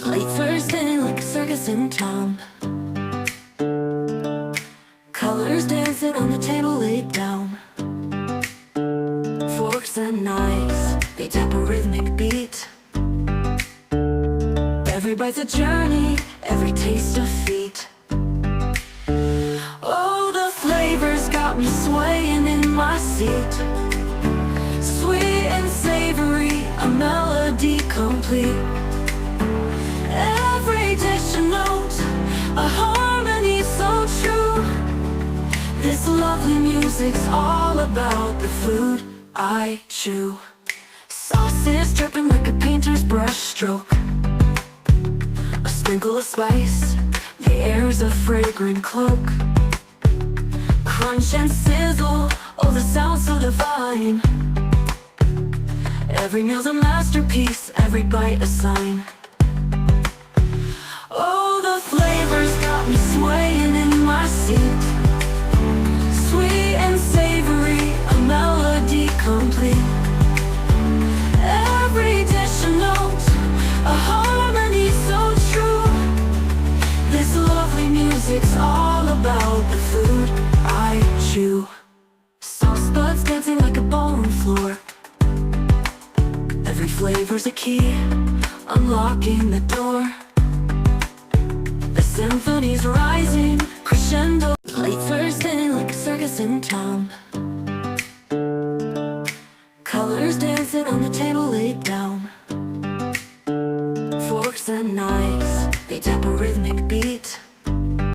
Late Thursday like a circus in town. Colors dancing on the table laid down. Forks and knives, they tap a rhythmic beat. Every bite's a journey, every taste a feat. Oh, the flavors got me swaying in my seat. Sweet and savory, a melody complete. Every dish a note, a harmony so true. This lovely music's all about the food I chew. Sauces dripping like a painter's brush stroke. A sprinkle of spice, the air's a fragrant cloak. Crunch and sizzle, oh the sound so divine. Every meal's a masterpiece, every bite a sign. Oh, the flavors got me swaying in my seat. Sweet and savory, a melody complete. Every dish a note, a harmony so true. This lovely music's all about the food I chew. Sauce buds dancing like a ballroom floor. Every flavor's a key, unlocking the door. The symphony's rising, crescendo. Late Thursday like a circus in town.